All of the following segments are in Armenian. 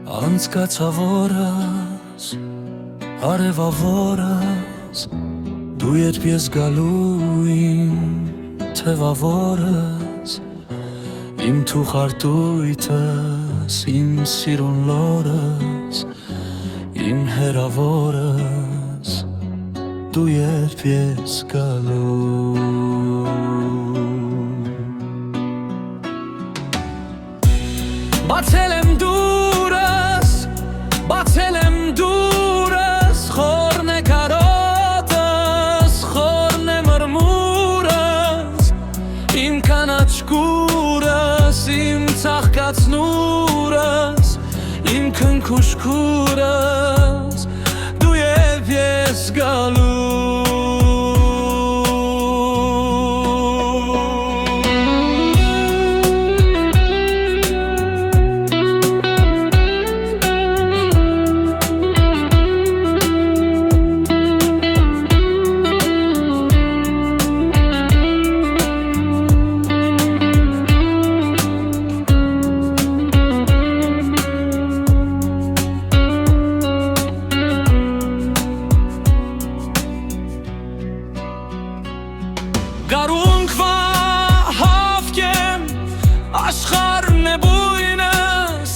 Անցկացավորս, արևավորս, դու երբ ես գալու իմ թևավորս, իմ թուխարտույտս, իմ սիրուն լորս, իմ հերավորս, դու երբ ես գալու Բացել եմ դուրս, բացել եմ դուրս, խորն է կարոտս, խորն է մրմուրս, իմ կանաչ կուրս, իմ ծաղկացնուրս, իմ քնքուշ քուրս, դու երբ ես գալու Գարունքվա հավկեմ, աշխարհն է բույնս,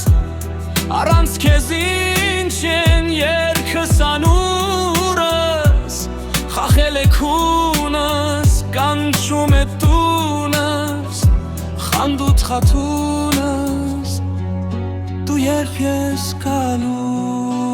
առանց քեզ ինչ են երգս անուրս, խախել է քունս, կանչում է տունս, խանդուտ խաթունս, դու երբ ես գալու